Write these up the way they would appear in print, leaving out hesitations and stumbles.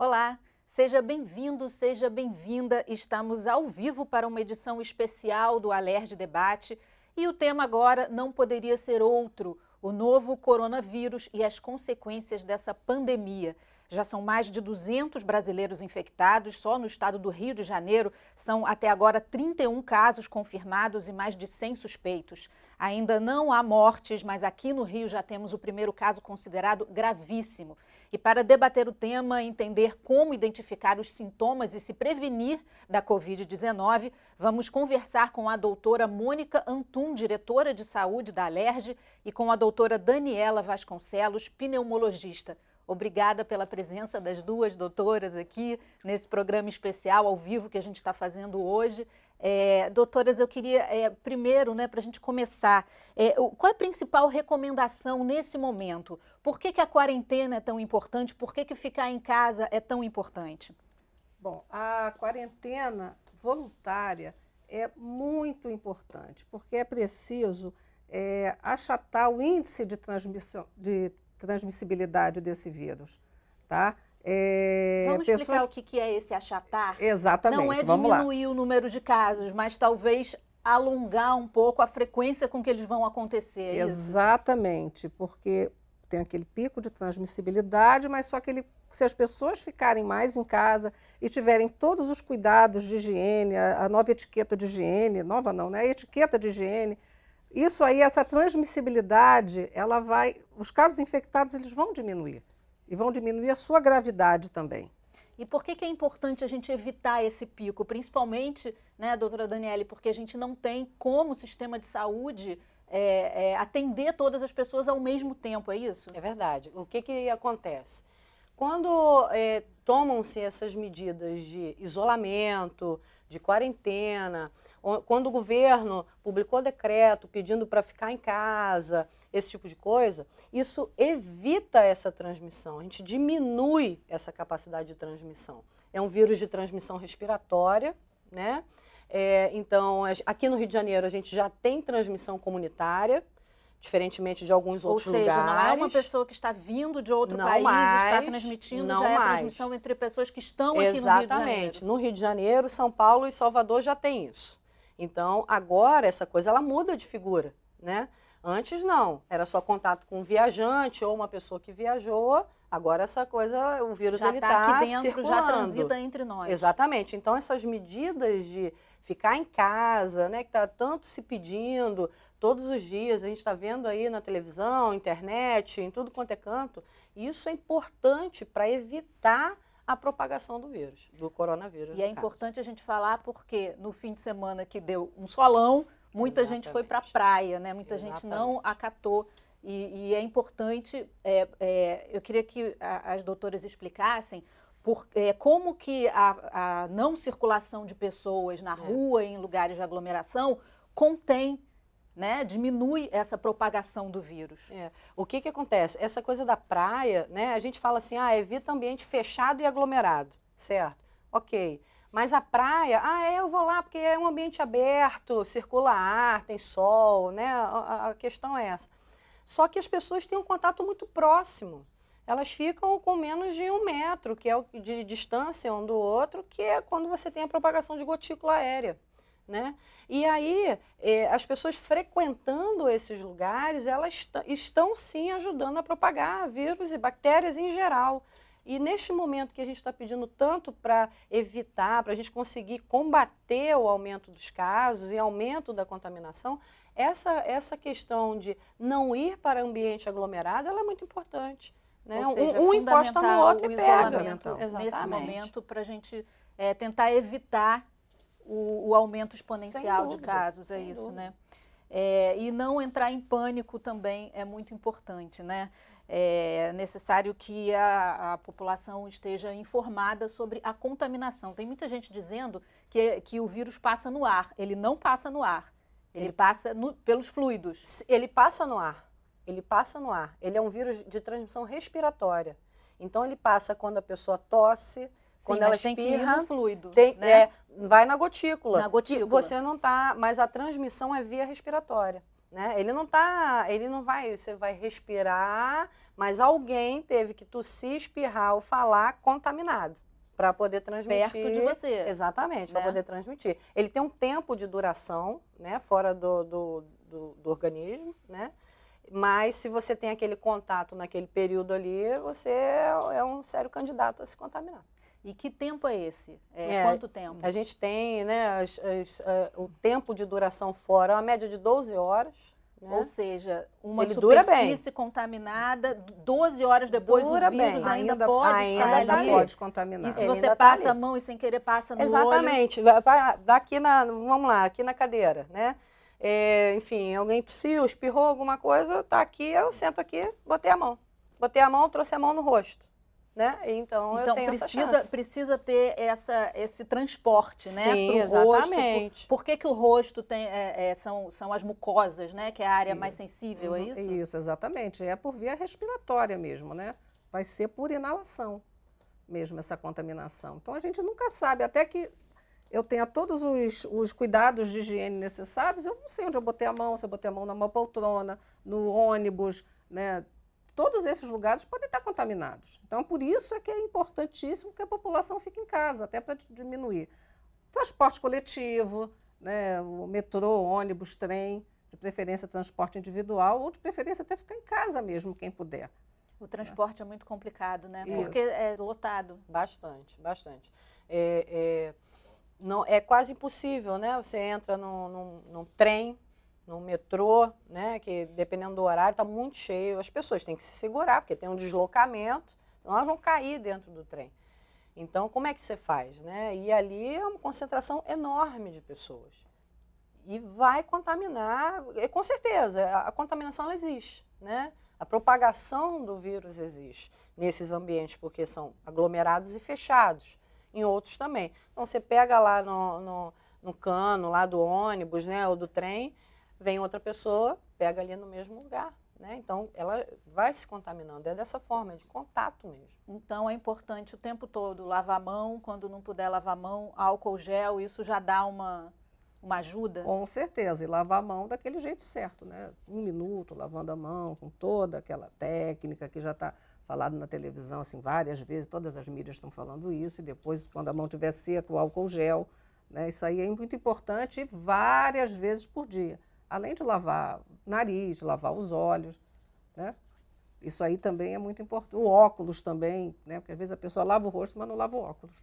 Olá, seja bem-vindo, seja bem-vinda. Estamos ao vivo para uma edição especial do Alerj Debate e o tema agora não poderia ser outro: o novo coronavírus e as consequências dessa pandemia. Já são mais de 200 brasileiros infectados, só no estado do Rio de Janeiro são até agora 31 casos confirmados e mais de 100 suspeitos. Ainda não há mortes, mas aqui no Rio já temos o primeiro caso considerado gravíssimo. E para debater o tema, entender como identificar os sintomas e se prevenir da Covid-19, vamos conversar com a doutora Mônica Antum, diretora de saúde da Alerj, e com a doutora Daniela Vasconcelos, pneumologista. Obrigada pela presença das duas doutoras aqui nesse programa especial ao vivo que a gente está fazendo hoje. Doutoras, eu queria primeiro, para a gente começar, qual é a principal recomendação nesse momento? Por que a quarentena é tão importante? Por que ficar em casa é tão importante? Bom, a quarentena voluntária é muito importante, porque é preciso achatar o índice de transmissibilidade desse vírus, tá? Vamos explicar o que é esse achatar? Exatamente, não é vamos lá. diminuir o número de casos, mas talvez alongar um pouco a frequência com que eles vão acontecer, é isso? Exatamente, porque tem aquele pico de transmissibilidade, mas só que se as pessoas ficarem mais em casa e tiverem todos os cuidados de higiene, a nova etiqueta de higiene, nova não, né? A etiqueta de higiene, isso aí, essa transmissibilidade, os casos infectados eles vão diminuir. E vão diminuir a sua gravidade também. E por que é importante a gente evitar esse pico? Principalmente, né, doutora Daniele, porque a gente não tem como sistema de saúde atender todas as pessoas ao mesmo tempo, é isso? É verdade. O que acontece? Quando tomam-se essas medidas de isolamento, de quarentena, quando o governo publicou decreto pedindo para ficar em casa, esse tipo de coisa, isso evita essa transmissão, a gente diminui essa capacidade de transmissão. É um vírus de transmissão respiratória, né? Então, aqui no Rio de Janeiro a gente já tem transmissão comunitária, diferentemente de alguns outros lugares. Ou seja, não é uma pessoa que está vindo de outro país e está transmitindo, já é a transmissão entre pessoas que estão aqui no Rio de Janeiro. Exatamente. No Rio de Janeiro, São Paulo e Salvador já tem isso. Então, agora essa coisa ela muda de figura, né? Antes não, era só contato com um viajante ou uma pessoa que viajou. Agora essa coisa, o vírus já ele está aqui dentro, circulando. já transita entre nós. Exatamente. Então essas medidas de ficar em casa, né, que está tanto se pedindo todos os dias, a gente está vendo aí na televisão, internet, em tudo quanto é canto, isso é importante para evitar a propagação do vírus, do coronavírus. E é importante a gente falar porque no fim de semana que deu um solão, muita gente foi para a praia, né? Muita gente não acatou. E é importante, eu queria que as doutoras explicassem como que a não circulação de pessoas na rua e em lugares de aglomeração contém, né, diminui essa propagação do vírus. O que acontece? Essa coisa da praia, né, a gente fala assim, evita ambiente fechado e aglomerado, certo? Ok. Mas a praia, eu vou lá porque é um ambiente aberto, circula ar, tem sol, né? A questão é essa. Só que as pessoas têm um contato muito próximo. Elas ficam com menos de 1 metro, que é o de distância um do outro, que é quando você tem a propagação de gotícula aérea, né? E aí, as pessoas frequentando esses lugares, elas estão sim ajudando a propagar vírus e bactérias em geral. E neste momento que a gente está pedindo tanto para evitar, para a gente conseguir combater o aumento dos casos e aumento da contaminação, essa questão de não ir para ambiente aglomerado, ela é muito importante. Né? Ou seja, um encosta no outro o e pega. isolamento nesse momento para a gente tentar evitar o aumento exponencial de casos, é isso, né? E não entrar em pânico também é muito importante, né? É necessário que a população esteja informada sobre a contaminação. Tem muita gente dizendo que o vírus passa no ar. Ele não passa no ar, ele passa pelos fluidos. Ele passa no ar, ele passa no ar. Ele é um vírus de transmissão respiratória. Então ele passa quando a pessoa tosse, quando ela espirra, tem que ir no fluido, né? Vai na gotícula. Na gotícula. Você não tá, mas a transmissão é via respiratória, né? Ele não vai, você vai respirar, mas alguém teve que tossir, espirrar ou falar contaminado para poder transmitir. Perto de você. Exatamente, né? para poder transmitir. Ele tem um tempo de duração, né, fora do organismo, mas se você tem aquele contato naquele período ali, você é um sério candidato a se contaminar. E que tempo é esse? Quanto tempo? A gente tem, né, o tempo de duração fora, uma média de 12 horas. Né? Ou seja, uma Ele dura superfície contaminada, 12 horas depois Dura o vírus bem. ainda pode estar ainda ali. pode contaminar. E se Ele você ainda tá passa a ali. mão e sem querer passa no olho... Exatamente. Daqui vamos lá, aqui na cadeira, né? Enfim, alguém tossiu, espirrou alguma coisa, tá aqui, eu sento aqui, botei a mão. Trouxe a mão no rosto. Né? Então eu tenho essa chance. Precisa ter esse transporte, né? Sim, pro rosto. exatamente. Por que o rosto tem, são as mucosas, né? Que é a área mais sensível, é isso? Isso, exatamente. É por via respiratória mesmo, né? Vai ser por inalação mesmo essa contaminação. Então a gente nunca sabe, até que eu tenha todos os cuidados de higiene necessários, eu não sei onde eu botei a mão, se eu botei a mão numa poltrona, no ônibus, né? Todos esses lugares podem estar contaminados. Então, por isso é que é importantíssimo que a população fique em casa, até para diminuir. Transporte coletivo, né, o metrô, ônibus, trem, de preferência transporte individual, ou de preferência até ficar em casa mesmo, quem puder. O transporte é muito complicado, né? Isso. Porque é lotado. Bastante. Não, é quase impossível, né? Você entra num trem, no metrô, né, que dependendo do horário está muito cheio, as pessoas têm que se segurar, porque tem um deslocamento, senão elas vão cair dentro do trem. Então, como é que você faz? Né? E ali é uma concentração enorme de pessoas. E vai contaminar, com certeza, a contaminação ela existe. Né? A propagação do vírus existe nesses ambientes, porque são aglomerados e fechados, em outros também. Então, você pega lá no cano, lá do ônibus, né, ou do trem, vem outra pessoa, pega ali no mesmo lugar, né? Então, ela vai se contaminando. É dessa forma, é de contato mesmo. Então, é importante o tempo todo lavar a mão, quando não puder lavar a mão, álcool gel, isso já dá uma ajuda? Com certeza, e lavar a mão daquele jeito certo, né? 1 minuto lavando a mão, com toda aquela técnica que já está falado na televisão assim, várias vezes, todas as mídias estão falando isso, e depois, quando a mão estiver seca, o álcool gel, né? Isso aí é muito importante, várias vezes por dia. Além de lavar o nariz, lavar os olhos, né? Isso aí também é muito importante. O óculos também, né? Porque às vezes a pessoa lava o rosto, mas não lava o óculos.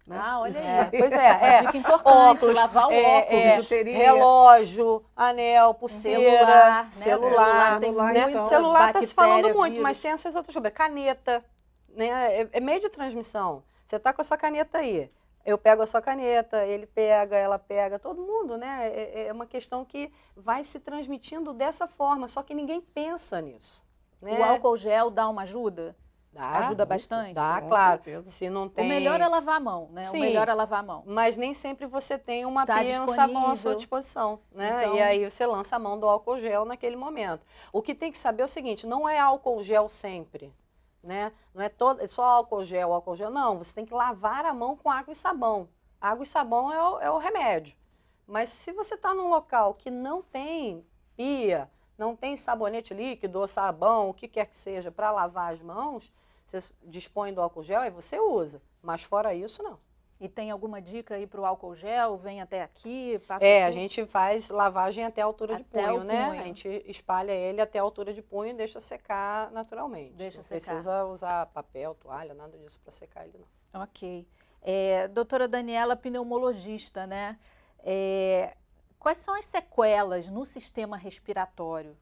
Né? Ah, olha Isso aí. Pois é. Dica importante, Óculos, lavar o óculos. bijuteria. Relógio, anel, pulseira, celular, tem celular, muito então, celular está se falando bactéria, muito, vírus. mas tem essas outras coisas. Caneta, né? É meio de transmissão. Você está com a sua caneta aí. Eu pego a sua caneta, ele pega, ela pega, todo mundo, né? É uma questão que vai se transmitindo dessa forma, só que ninguém pensa nisso. Né? O álcool gel dá uma ajuda? Ajuda muito, bastante? Dá, Com claro. certeza. Se não tem... O melhor é lavar a mão, né? Sim. O melhor é lavar a mão. Mas nem sempre você tem uma Tá pia e um sabão à disponível. sua disposição, né? Então- E aí você lança a mão do álcool gel naquele momento. O que tem que saber é o seguinte, não é álcool gel sempre, né? Não é só álcool gel, não. Você tem que lavar a mão com água e sabão. Água e sabão é o remédio. Mas se você está num local que não tem pia, não tem sabonete líquido ou sabão, o que quer que seja, para lavar as mãos, você dispõe do álcool gel e você usa. Mas fora isso, não. E tem alguma dica aí para o álcool gel? Vem até aqui, passa A aqui? gente faz lavagem até a altura de Até punho, o né? punho. A gente espalha ele até a altura de punho e deixa secar naturalmente. Deixa não secar. precisa usar papel, toalha, nada disso para secar ele, não. Ok. Doutora Daniela, pneumologista, né? Quais são as sequelas no sistema respiratório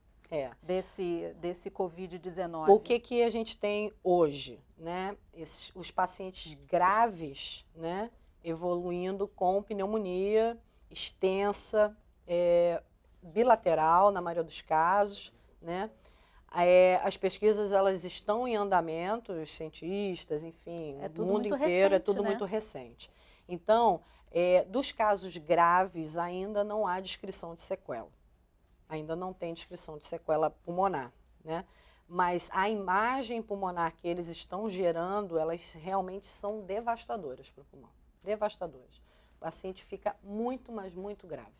desse Covid-19? O que a gente tem hoje, né? Os pacientes graves, né? Evoluindo com pneumonia extensa, bilateral na maioria dos casos, né? As pesquisas elas estão em andamento, os cientistas, enfim, o mundo inteiro recente, é tudo né? muito recente. Então, dos casos graves ainda não há descrição de sequela. Ainda não tem descrição de sequela pulmonar, né? Mas a imagem pulmonar que eles estão gerando, elas realmente são devastadoras para o pulmão. Devastadoras. O paciente fica muito, mas muito grave.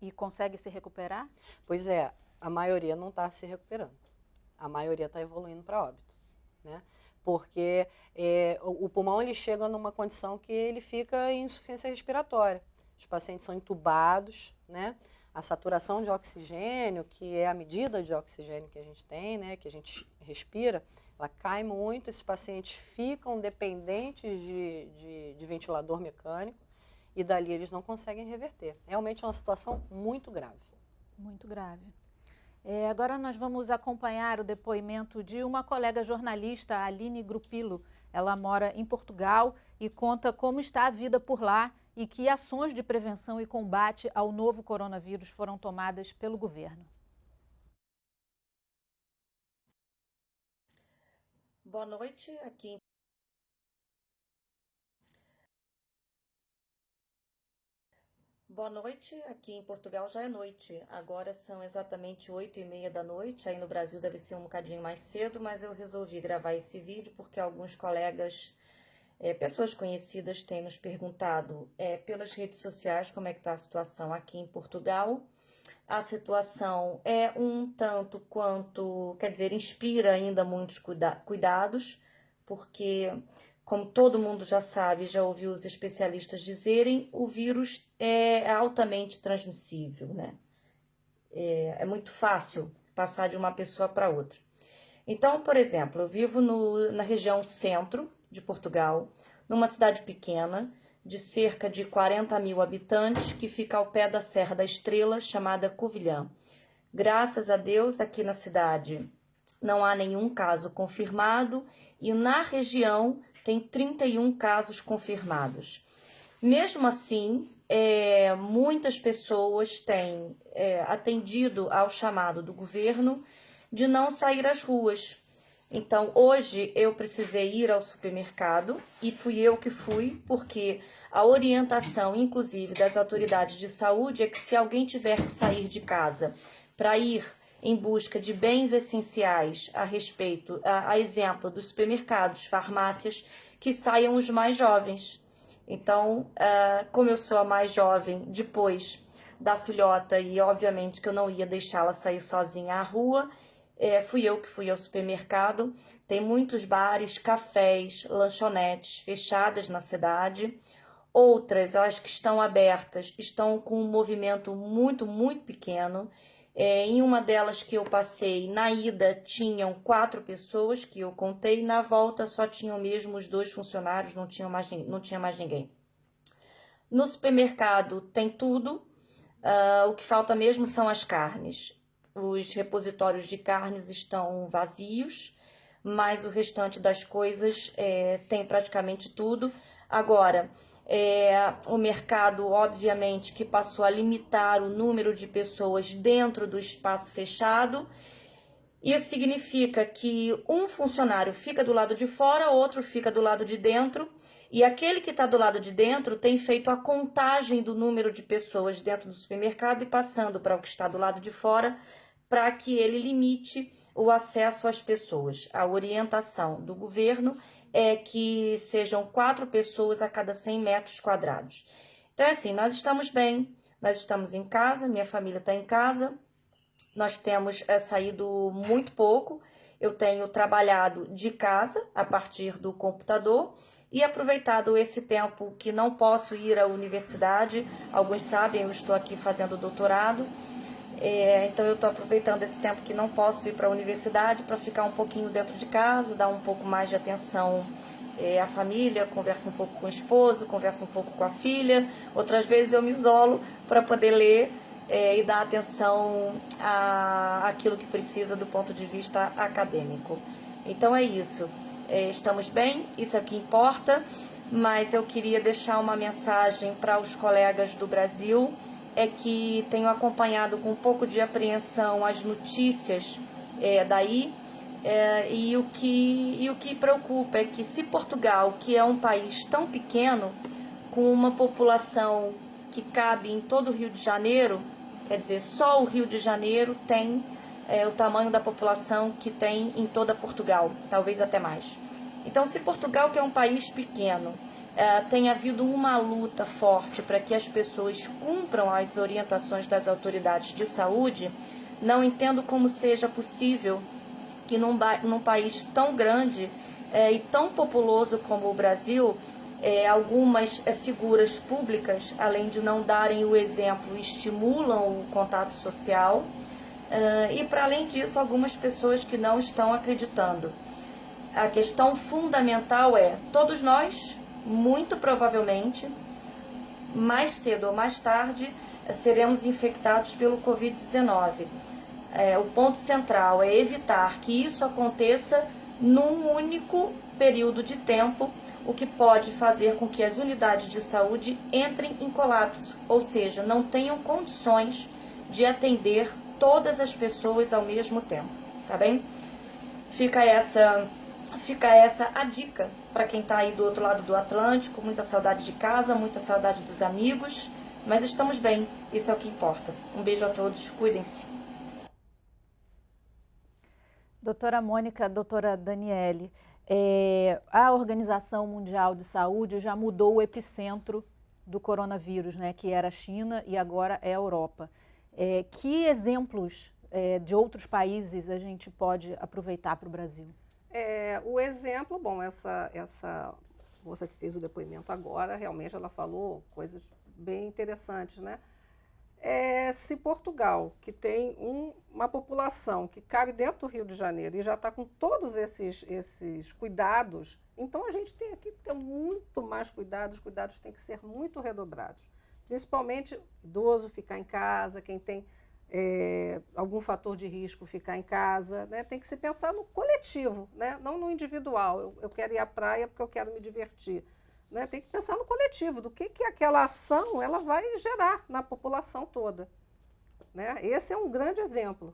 E consegue se recuperar? Pois é, a maioria não está se recuperando. a maioria está evoluindo para óbito, né? Porque o pulmão ele chega numa condição que ele fica em insuficiência respiratória. Os pacientes são entubados, né? A saturação de oxigênio, que é a medida de oxigênio que a gente tem, né? Que a gente respira, ela cai muito, esses pacientes ficam dependentes de ventilador mecânico e dali eles não conseguem reverter. Realmente é uma situação muito grave. Muito grave. Agora nós vamos acompanhar o depoimento de uma colega jornalista, a Aline Grupilo. Ela mora em Portugal e conta como está a vida por lá e que ações de prevenção e combate ao novo coronavírus foram tomadas pelo governo. Boa noite, aqui em Portugal já é noite, agora são exatamente 8h30 da noite, aí no Brasil deve ser um bocadinho mais cedo, mas eu resolvi gravar esse vídeo porque alguns colegas, pessoas conhecidas têm nos perguntado pelas redes sociais como é que está a situação aqui em Portugal. A situação é um tanto quanto, quer dizer, inspira ainda muitos cuidados, porque, como todo mundo já sabe, já ouviu os especialistas dizerem, o vírus é altamente transmissível, né? É muito fácil passar de uma pessoa para outra. Então, por exemplo, eu vivo na região centro de Portugal, numa cidade pequena, de cerca de 40 mil habitantes, que fica ao pé da Serra da Estrela, chamada Covilhã. Graças a Deus, aqui na cidade não há nenhum caso confirmado e na região tem 31 casos confirmados. Mesmo assim, muitas pessoas têm atendido ao chamado do governo de não sair às ruas. Então, hoje eu precisei ir ao supermercado e fui eu que fui, porque a orientação, inclusive, das autoridades de saúde é que se alguém tiver que sair de casa para ir em busca de bens essenciais a exemplo dos supermercados, farmácias, que saiam os mais jovens. Então, como eu sou a mais jovem depois da filhota e obviamente que eu não ia deixá-la sair sozinha à rua, fui eu que fui ao supermercado. Tem muitos bares, cafés, lanchonetes fechadas na cidade. Outras, as que estão abertas, estão com um movimento muito, muito pequeno. Em uma delas que eu passei, na ida tinham 4 pessoas que eu contei, na volta só tinham mesmo os 2 funcionários, não tinha mais ninguém. No supermercado tem tudo, o que falta mesmo são as carnes. Os repositórios de carnes estão vazios, mas o restante das coisas tem praticamente tudo. Agora, o mercado, obviamente, que passou a limitar o número de pessoas dentro do espaço fechado. Isso significa que um funcionário fica do lado de fora, outro fica do lado de dentro, e aquele que está do lado de dentro tem feito a contagem do número de pessoas dentro do supermercado e passando para o que está do lado de fora, para que ele limite o acesso às pessoas. A orientação do governo é que sejam 4 pessoas a cada 100 metros quadrados. Então, assim, nós estamos bem, nós estamos em casa, minha família está em casa, nós temos saído muito pouco, eu tenho trabalhado de casa, a partir do computador, e aproveitado esse tempo que não posso ir à universidade. Alguns sabem, eu estou aqui fazendo doutorado, então eu estou aproveitando esse tempo que não posso ir para a universidade para ficar um pouquinho dentro de casa, dar um pouco mais de atenção à família, converso um pouco com o esposo, converso um pouco com a filha. Outras vezes eu me isolo para poder ler e dar atenção àquilo que precisa do ponto de vista acadêmico. Então é isso, estamos bem, isso é o que importa, mas eu queria deixar uma mensagem para os colegas do Brasil, é que tenho acompanhado com um pouco de apreensão as notícias daí, e o que preocupa é que se Portugal, que é um país tão pequeno, com uma população que cabe em todo o Rio de Janeiro, quer dizer, só o Rio de Janeiro tem o tamanho da população que tem em toda Portugal, talvez até mais. Então, se Portugal, que é um país pequeno, tem havido uma luta forte para que as pessoas cumpram as orientações das autoridades de saúde, não entendo como seja possível que num país tão grande e tão populoso como o Brasil, algumas figuras públicas, além de não darem o exemplo, estimulam o contato social, e para além disso, algumas pessoas que não estão acreditando. A questão fundamental é, todos nós, muito provavelmente, mais cedo ou mais tarde, seremos infectados pelo Covid-19. O ponto central é evitar que isso aconteça num único período de tempo, o que pode fazer com que as unidades de saúde entrem em colapso, ou seja, não tenham condições de atender todas as pessoas ao mesmo tempo, tá bem? Fica essa a dica para quem está aí do outro lado do Atlântico, muita saudade de casa, muita saudade dos amigos, mas estamos bem, isso é o que importa. Um beijo a todos, cuidem-se. Doutora Mônica, doutora Daniele, a Organização Mundial de Saúde já mudou o epicentro do coronavírus, né, que era a China e agora é a Europa. Que exemplos de outros países a gente pode aproveitar para o Brasil? O exemplo, bom, essa moça que fez o depoimento agora, realmente ela falou coisas bem interessantes, né? Se Portugal, que tem uma população que cabe dentro do Rio de Janeiro e já está com todos esses cuidados, então a gente tem aqui que ter muito mais cuidados, os cuidados têm que ser muito redobrados. Principalmente idoso ficar em casa, quem tem algum fator de risco ficar em casa, né? Tem que se pensar no coletivo, né? Não no individual. Eu quero ir à praia porque eu quero me divertir. Né? Tem que pensar no coletivo, do que aquela ação ela vai gerar na população toda. Né? Esse é um grande exemplo.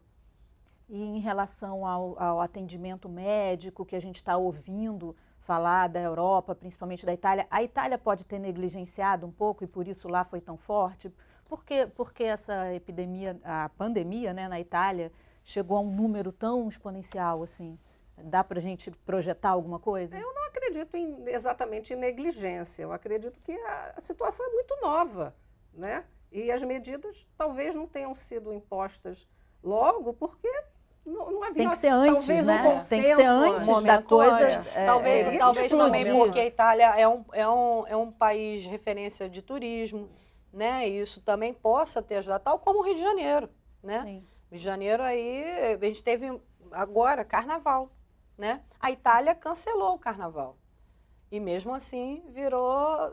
E em relação ao atendimento médico que a gente está ouvindo falar da Europa, principalmente da Itália, a Itália pode ter negligenciado um pouco e por isso lá foi tão forte? Porque essa epidemia, a pandemia, né, na Itália chegou a um número tão exponencial assim? Dá para a gente projetar alguma coisa? Eu não acredito exatamente em negligência. Eu acredito que a situação é muito nova, né? E as medidas talvez não tenham sido impostas logo, porque não havia tem que ser antes, talvez né? um consenso. Tem que ser antes da coisa. Talvez também porque a Itália é um país de referência de turismo, né? E isso também possa ter ajudado, tal como o Rio de Janeiro, né? Sim. Rio de Janeiro aí, a gente teve agora carnaval. Né? A Itália cancelou o carnaval e mesmo assim virou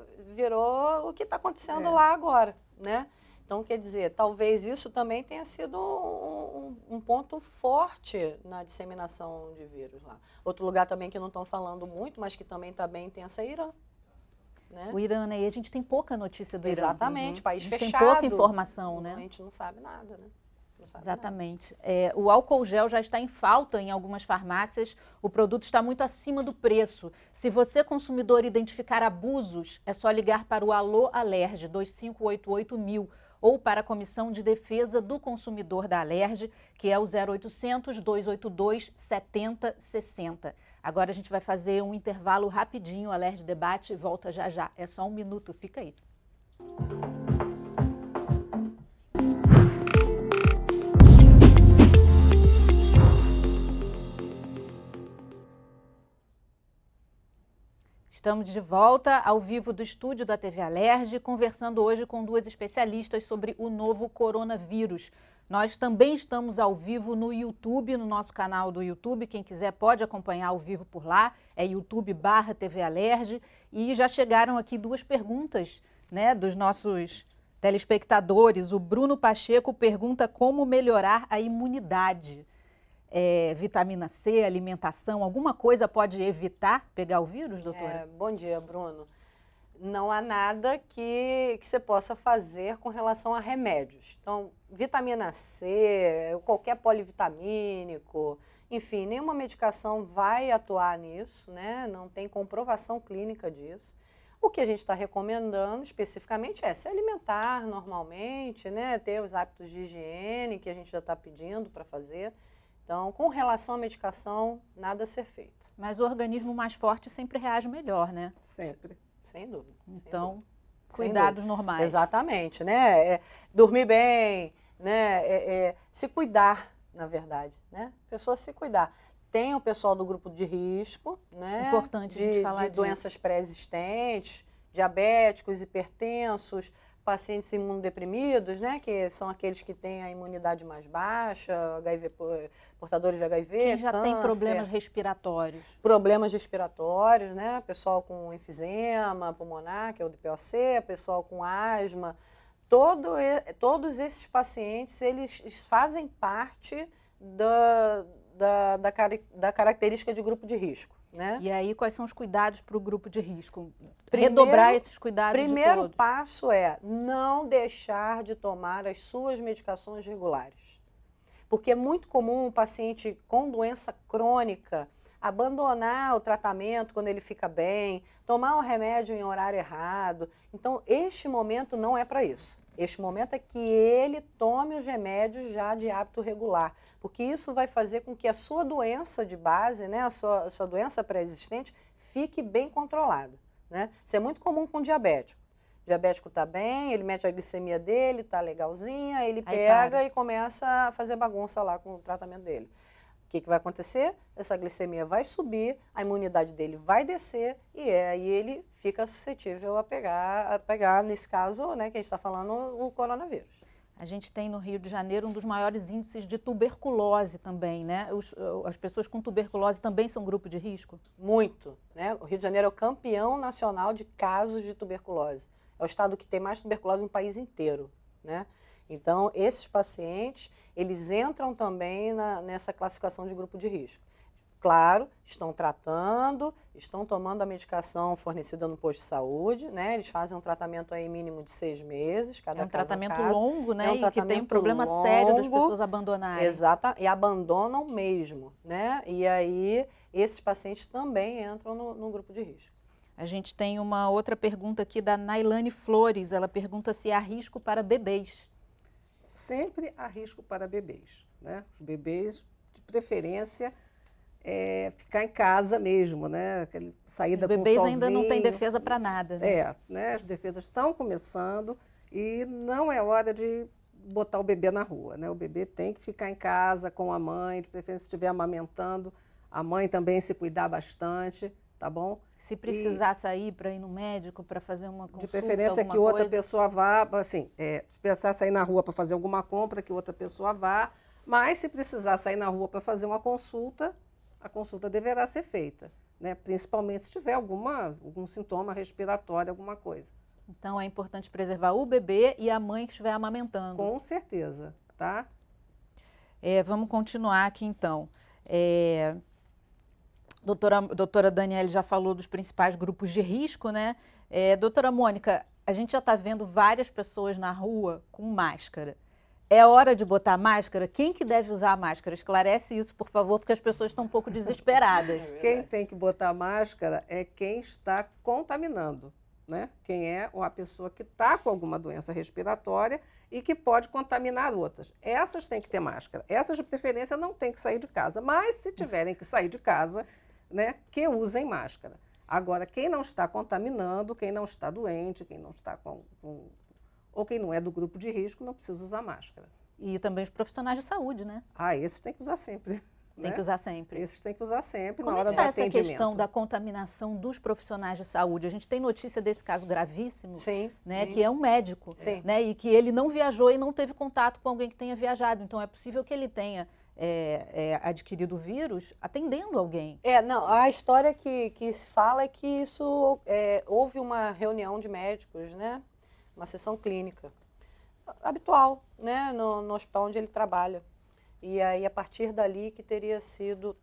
o que está acontecendo lá agora, né? Então, quer dizer, talvez isso também tenha sido um ponto forte na disseminação de vírus lá. Outro lugar também que não estão falando muito, mas que também está bem intenso é o Irã. Né? O Irã, né? E a gente tem pouca notícia do Irã. Exatamente, país fechado. Tem pouca informação, né? A gente não sabe nada, né? Exatamente. O álcool gel já está em falta em algumas farmácias, o produto está muito acima do preço. Se você, consumidor, identificar abusos, é só ligar para o Alô Alerj 2588.000 ou para a Comissão de Defesa do Consumidor da Alerj, que é o 0800 282 7060. Agora a gente vai fazer um intervalo rapidinho, o Alerj Debate volta já já. É só um minuto, fica aí. Estamos de volta ao vivo do estúdio da TV Alerj, conversando hoje com duas especialistas sobre o novo coronavírus. Nós também estamos ao vivo no YouTube, no nosso canal do YouTube. Quem quiser pode acompanhar ao vivo por lá, é youtube.com/TV Alerj. E já chegaram aqui duas perguntas, né, dos nossos telespectadores. O Bruno Pacheco pergunta como melhorar a imunidade. Vitamina C, alimentação, alguma coisa pode evitar pegar o vírus, doutora? Bom dia, Bruno. Não há nada que você possa fazer com relação a remédios. Então, vitamina C, qualquer polivitamínico, enfim, nenhuma medicação vai atuar nisso, né? Não tem comprovação clínica disso. O que a gente está recomendando especificamente é se alimentar normalmente, né? Ter os hábitos de higiene que a gente já está pedindo para fazer. Então, com relação à medicação, nada a ser feito. Mas o organismo mais forte sempre reage melhor, né? Sempre. Sem dúvida. Então, cuidados normais. Exatamente, né? Dormir bem, né? Se cuidar, na verdade, né? A pessoa se cuidar. tem o pessoal do grupo de risco, né? Importante a gente falar de doenças pré-existentes, diabéticos, hipertensos, pacientes imunodeprimidos, né? Que são aqueles que têm a imunidade mais baixa, HIV, portadores de HIV, quem já tem câncer, problemas respiratórios. problemas respiratórios, né? Pessoal com enfisema pulmonar, que é o DPOC, pessoal com asma. Todos esses pacientes, eles fazem parte da característica de grupo de risco, né? E aí, quais são os cuidados para o grupo de risco? Redobrar esses cuidados de Primeiro todos. passo é não deixar de tomar as suas medicações regulares. Porque é muito comum um paciente com doença crônica abandonar o tratamento quando ele fica bem, tomar um remédio em horário errado. Então, este momento não é para isso. Este momento é que ele tome os remédios já de hábito regular, porque isso vai fazer com que a sua doença de base, né, a sua doença pré-existente, fique bem controlada, né? Isso é muito comum com diabético. O diabético está bem, ele mede a glicemia dele, está legalzinha, ele pega e começa a fazer bagunça lá com o tratamento dele. O que vai acontecer? Essa glicemia vai subir, a imunidade dele vai descer e aí ele fica suscetível a pegar nesse caso, né, que a gente está falando, o coronavírus. A gente tem no Rio de Janeiro um dos maiores índices de tuberculose também, né? As pessoas com tuberculose também são grupo de risco? Muito, né? O Rio de Janeiro é o campeão nacional de casos de tuberculose. É o estado que tem mais tuberculose no país inteiro, né? Então, esses pacientes, eles entram também nessa classificação de grupo de risco. Claro, estão tratando, estão tomando a medicação fornecida no posto de saúde, né? Eles fazem um tratamento aí mínimo de 6 meses, cada caso. É um tratamento caso. longo, né? E que tem um problema sério das pessoas abandonarem. Exato, e abandonam mesmo, né? E aí, esses pacientes também entram no grupo de risco. A gente tem uma outra pergunta aqui da Nailane Flores. Ela pergunta se há risco para bebês. Sempre há risco para bebês, né? Os bebês, de preferência, ficar em casa mesmo, né? Saída com Os bebês solzinho. ainda não têm defesa para nada, né? Né? As defesas estão começando e não é hora de botar o bebê na rua, né? O bebê tem que ficar em casa com a mãe, de preferência se estiver amamentando, a mãe também se cuidar bastante, tá bom? Se precisar sair para ir no médico, para fazer uma consulta, de preferência que outra pessoa vá, assim, se precisar sair na rua para fazer alguma compra, que outra pessoa vá, mas se precisar sair na rua para fazer uma consulta, a consulta deverá ser feita, né? Principalmente se tiver algum sintoma respiratório, alguma coisa. Então é importante preservar o bebê e a mãe que estiver amamentando. Com certeza, tá? Vamos continuar aqui então. Doutora Daniele já falou dos principais grupos de risco, né? Doutora Mônica, a gente já está vendo várias pessoas na rua com máscara. É hora de botar máscara? Quem que deve usar a máscara? Esclarece isso, por favor, porque as pessoas estão um pouco desesperadas. Quem tem que botar máscara é quem está contaminando, né? Quem é a pessoa que está com alguma doença respiratória e que pode contaminar outras. Essas têm que ter máscara. Essas, de preferência, não têm que sair de casa. Mas, se tiverem que sair de casa, né, que usem máscara. Agora, quem não está contaminando, quem não está doente, quem não está ou quem não é do grupo de risco, não precisa usar máscara. E também os profissionais de saúde, né? Esses tem que usar sempre. Tem que usar sempre. Esses tem que usar sempre na hora do atendimento. Como é que está essa questão da contaminação dos profissionais de saúde? A gente tem notícia desse caso gravíssimo, né, que é um médico, né, e que ele não viajou e não teve contato com alguém que tenha viajado. Então, é possível que ele tenha adquirido o vírus atendendo alguém. Não, a história que se fala é que isso houve uma reunião de médicos, né, uma sessão clínica habitual, né, no hospital onde ele trabalha. E aí, a partir dali que teria sido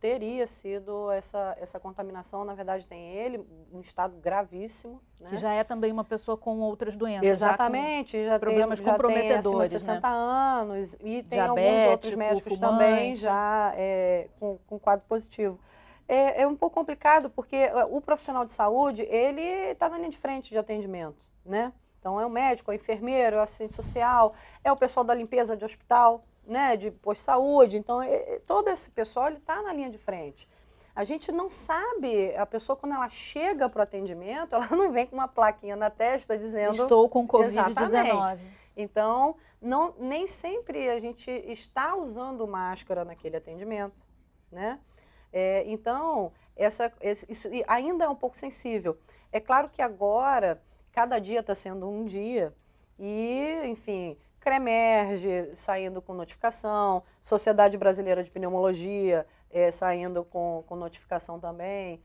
essa contaminação, na verdade tem ele, um estado gravíssimo. Né? Que já é também uma pessoa com outras doenças. Exatamente, já problemas tem, comprometedores, acima de 60 né? anos, e tem Diabético, alguns outros médicos fumante. também já com quadro positivo. É um pouco complicado, porque o profissional de saúde, ele está na linha de frente de atendimento, né? Então, é o médico, é o enfermeiro, é o assistente social, é o pessoal da limpeza de hospital, né, de posto de saúde. Então, todo esse pessoal está na linha de frente. A gente não sabe, a pessoa quando ela chega para o atendimento, ela não vem com uma plaquinha na testa dizendo... Estou com Covid-19. Então, nem sempre a gente está usando máscara naquele atendimento, né? Então, isso ainda é um pouco sensível. É claro que agora, cada dia está sendo um dia e, enfim, CREMERGE saindo com notificação, Sociedade Brasileira de Pneumologia saindo com notificação também,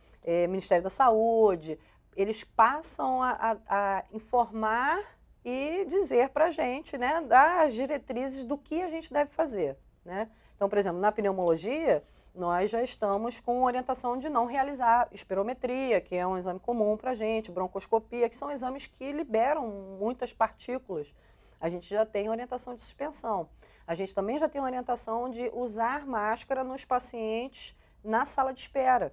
Ministério da Saúde, eles passam a informar e dizer para a gente, né, dar as diretrizes do que a gente deve fazer, né? Então, por exemplo, na pneumologia, nós já estamos com orientação de não realizar espirometria, que é um exame comum para a gente, broncoscopia, que são exames que liberam muitas partículas. A gente já tem orientação de suspensão. A gente também já tem orientação de usar máscara nos pacientes na sala de espera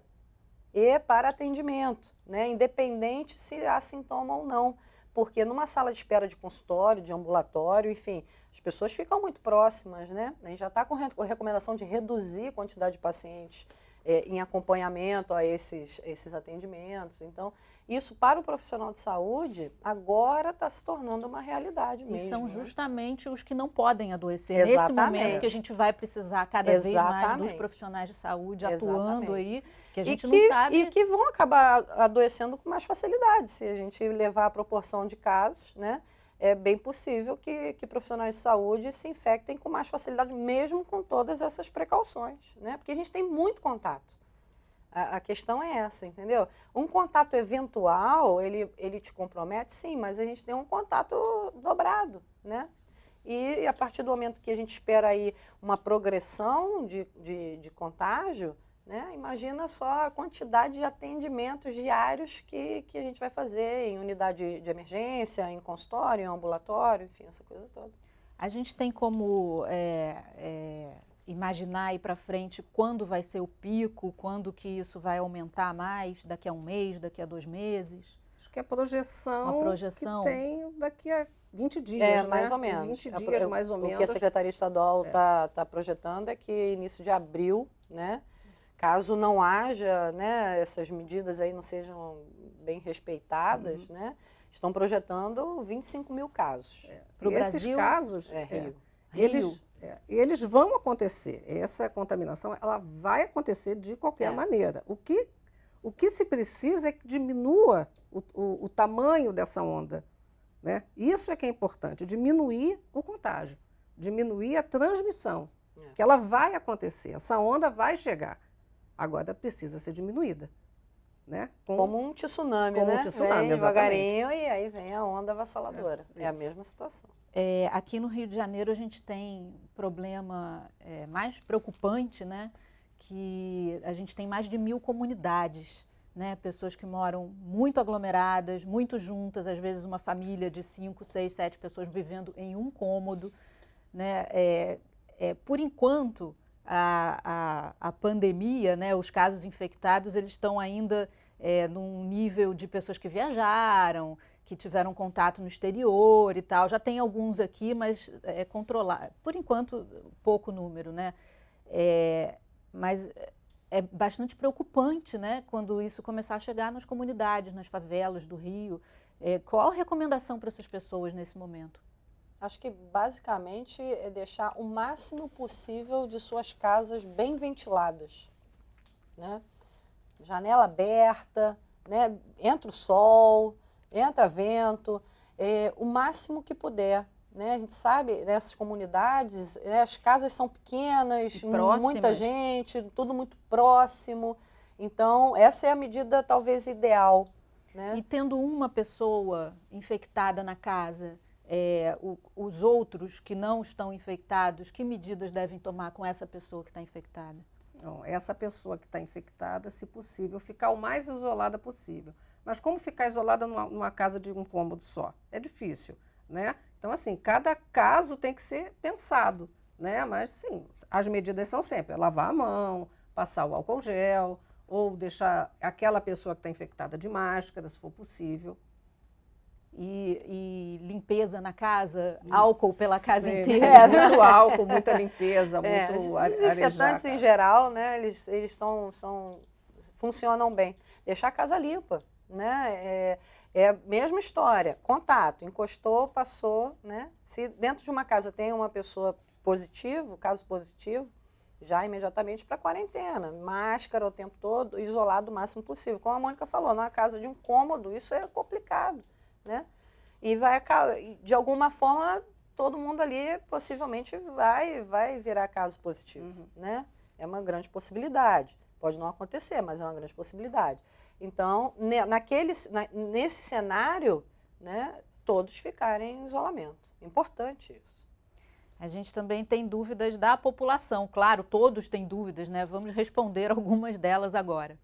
e para atendimento, né? Independente se há sintoma ou não. Porque numa sala de espera de consultório, de ambulatório, enfim, as pessoas ficam muito próximas, né? A gente já está com recomendação de reduzir a quantidade de pacientes em acompanhamento a esses atendimentos. Então, isso para o profissional de saúde agora está se tornando uma realidade mesmo. E são né? justamente os que não podem adoecer. Exatamente. Nesse momento que a gente vai precisar cada vez mais dos Exatamente. profissionais de saúde Exatamente. atuando aí, que a gente não sabe. E que vão acabar adoecendo com mais facilidade, se a gente levar a proporção de casos, né? É bem possível que profissionais de saúde se infectem com mais facilidade, mesmo com todas essas precauções, né? Porque a gente tem muito contato. A questão é essa, entendeu? Um contato eventual, ele te compromete, sim, mas a gente tem um contato dobrado, né? E a partir do momento que a gente espera aí uma progressão de contágio, né? Imagina só a quantidade de atendimentos diários que a gente vai fazer em unidade de emergência, em consultório, em ambulatório, enfim, essa coisa toda. A gente tem como imaginar aí para frente quando vai ser o pico, quando que isso vai aumentar mais, daqui a um mês, daqui a 2 meses? Acho que a projeção, Uma projeção que tem daqui a 20 dias, né? Mais ou menos. 20 dias, mais ou O menos. que a Secretaria Estadual está projetando é que início de abril, né? Caso não haja, né, essas medidas aí não sejam bem respeitadas, né? Estão projetando 25 mil casos. Pro Esses Brasil? casos, Rio. eles vão acontecer. Essa contaminação, ela vai acontecer de qualquer maneira. O que se precisa é que diminua o tamanho dessa onda, né? Isso é que é importante, diminuir o contágio, diminuir a transmissão, que ela vai acontecer, essa onda vai chegar. Agora precisa ser diminuída, né? Como um tsunami, como né? um tsunami, vem exatamente. devagarinho e aí vem a onda avassaladora. É a mesma situação. Aqui no Rio de Janeiro a gente tem um problema mais preocupante, né? Que a gente tem mais de 1.000 comunidades, né? Pessoas que moram muito aglomeradas, muito juntas, às vezes uma família de 5, 6, 7 pessoas vivendo em um cômodo, né? Por enquanto, a pandemia, né? Os casos infectados, eles estão ainda num nível de pessoas que viajaram, que tiveram contato no exterior e tal. Já tem alguns aqui, mas é controlado. Por enquanto, pouco número, né? Mas é bastante preocupante, né? Quando isso começar a chegar nas comunidades, nas favelas do Rio. Qual a recomendação para essas pessoas nesse momento? Acho que basicamente é deixar o máximo possível de suas casas bem ventiladas, né? Janela aberta, né? Entra o sol, entra vento, o máximo que puder, né? A gente sabe, nessas comunidades, as casas são pequenas, muita gente, tudo muito próximo. Então, essa é a medida talvez ideal, né? E tendo uma pessoa infectada na casa, os outros que não estão infectados, que medidas devem tomar com essa pessoa que está infectada? Não, essa pessoa que está infectada, se possível, ficar o mais isolada possível. Mas como ficar isolada numa casa de um cômodo só? É difícil, né? Então, assim, cada caso tem que ser pensado, né? Mas, sim, as medidas são sempre lavar a mão, passar o álcool gel, ou deixar aquela pessoa que está infectada de máscara, se for possível. E limpeza na casa, álcool pela casa Sim, inteira. Muito álcool, muita limpeza, muito Os desinfetantes em geral, né, eles funcionam bem. Deixar a casa limpa, né? É a mesma história, contato, encostou, passou, né? Se dentro de uma casa tem uma pessoa positivo, caso positivo, já imediatamente para quarentena, máscara o tempo todo, isolado o máximo possível. Como a Mônica falou, numa casa de um cômodo, isso é complicado, né? E vai, de alguma forma, todo mundo ali possivelmente vai virar caso positivo, né? É uma grande possibilidade. Pode não acontecer, mas é uma grande possibilidade. Então, nesse cenário, né, todos ficarem em isolamento. Importante isso. A gente também tem dúvidas da população. Claro, todos têm dúvidas, né? Vamos responder algumas delas agora.